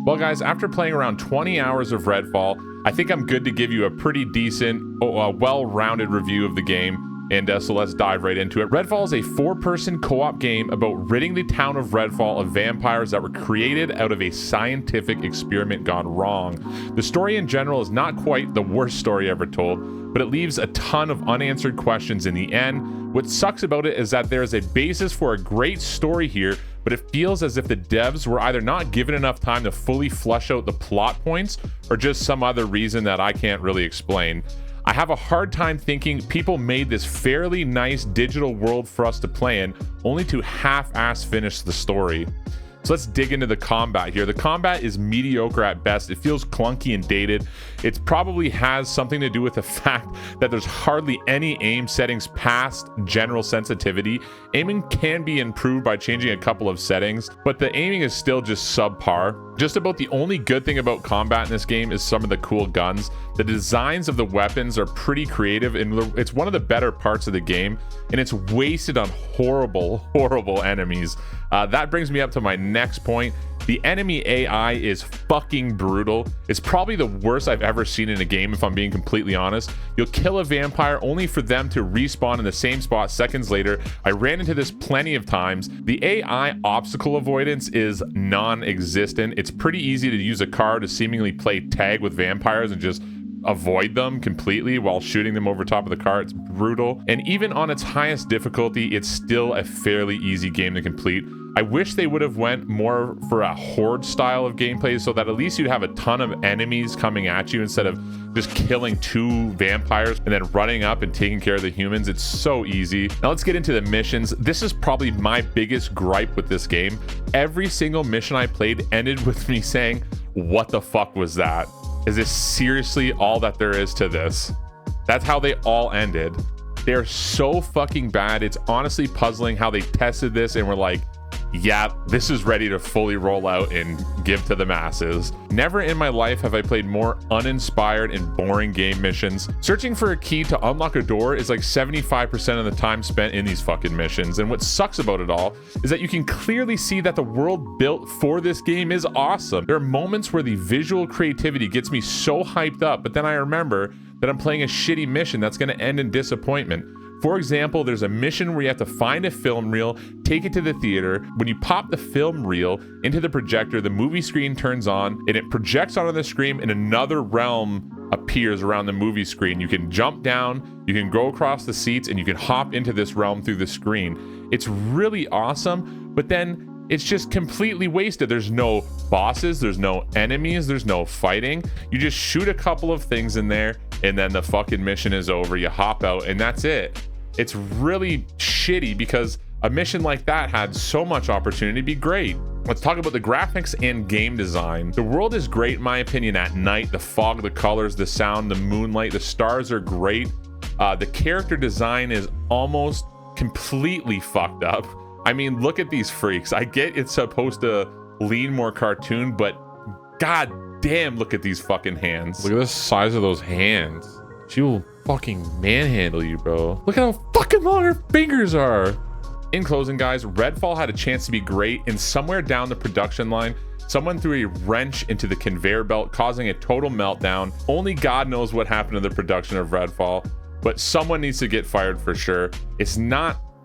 Well guys, after playing around 20 hours of Redfall, I think I'm good to give you a pretty decent, well-rounded review of the game. And so let's dive right into it. Redfall is a 4-person co-op game about ridding the town of Redfall of vampires that were created out of a scientific experiment gone wrong. The story in general is not quite the worst story ever told, but it leaves a ton of unanswered questions in the end. What sucks about it is that there is a basis for a great story here, but it feels as if the devs were either not given enough time to fully flesh out the plot points or just some other reason that I can't really explain. I have a hard time thinking people made this fairly nice digital world for us to play in, only to half-ass finish the story. So let's dig into the combat here. The combat is mediocre at best. It feels clunky and dated. It probably has something to do with the fact that there's hardly any aim settings past general sensitivity. Aiming can be improved by changing a couple of settings, but the aiming is still just subpar. Just about the only good thing about combat in this game is some of the cool guns. The designs of the weapons are pretty creative, and it's one of the better parts of the game, and it's wasted on horrible enemies. That brings me up to my next point. The enemy AI is fucking brutal. It's probably the worst I've ever seen in a game, if I'm being completely honest. You'll kill a vampire only for them to respawn in the same spot seconds later. I ran into this plenty of times. The AI obstacle avoidance is non-existent. It's pretty easy to use a car to seemingly play tag with vampires and just avoid them completely while shooting them over top of the car. It's brutal. And even on its highest difficulty, it's still a fairly easy game to complete. I wish they would have went more for a horde style of gameplay so that at least you'd have a ton of enemies coming at you instead of just killing 2 vampires and then running up and taking care of the humans. It's so easy. Now let's get into the missions. This is probably my biggest gripe with this game. Every single mission I played ended with me saying, what the fuck was that? Is this seriously all that there is to this? That's how they all ended. They're so fucking bad. It's honestly puzzling how they tested this and were like, yeah, this is ready to fully roll out and give to the masses. Never in my life have I played more uninspired and boring game missions. Searching for a key to unlock a door is like 75% of the time spent in these fucking missions. And what sucks about it all is that you can clearly see that the world built for this game is awesome. There are moments where the visual creativity gets me so hyped up, but then I remember that I'm playing a shitty mission that's going to end in disappointment. For example, there's a mission where you have to find a film reel, take it to the theater. When you pop the film reel into the projector, the movie screen turns on and it projects onto the screen and another realm appears around the movie screen. You can jump down, you can go across the seats, and you can hop into this realm through the screen. It's really awesome, but then it's just completely wasted. There's no bosses, there's no enemies, there's no fighting. You just shoot a couple of things in there and then the fucking mission is over. You hop out and that's it. It's really shitty because a mission like that had so much opportunity to be great. Let's talk about the graphics and game design. The world is great in my opinion at night. The fog, the colors, the sound, the moonlight, the stars are great. The character design is almost completely fucked up. I mean, look at these freaks. I get it's supposed to lean more cartoon, but god damn, look at these fucking hands. Look at the size of those hands. She will fucking manhandle you, bro. Look at how fucking long her fingers are. In closing, guys, Redfall had a chance to be great, and somewhere down the production line, someone threw a wrench into the conveyor belt, causing a total meltdown. Only God knows what happened to the production of Redfall, but someone needs to get fired for sure.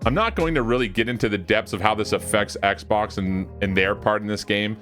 I'm not going to really get into the depths of how this affects Xbox and their part in this game.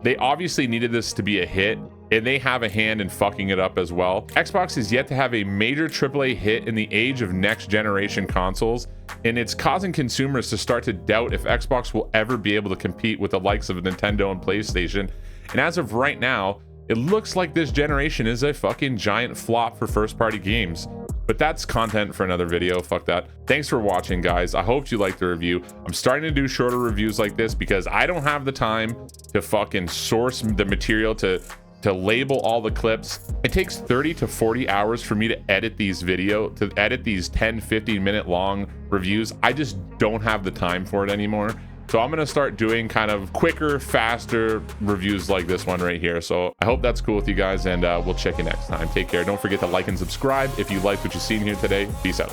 They obviously needed this to be a hit, and they have a hand in fucking it up as well. Xbox is yet to have a major AAA hit in the age of next generation consoles, and it's causing consumers to start to doubt if Xbox will ever be able to compete with the likes of Nintendo and PlayStation. And as of right now, it looks like this generation is a fucking giant flop for first-party games. But that's content for another video. Fuck that. Thanks for watching, guys. I hope you liked the review. I'm starting to do shorter reviews like this because I don't have the time to fucking source the material to label all the clips. It takes 30 to 40 hours for me to edit these 10-15 minute long reviews. I just don't have the time for it anymore. So I'm gonna start doing kind of quicker, faster reviews like this one right here. So I hope that's cool with you guys, and we'll check you next time. Take care. Don't forget to like and subscribe if you liked what you've seen here today. Peace out.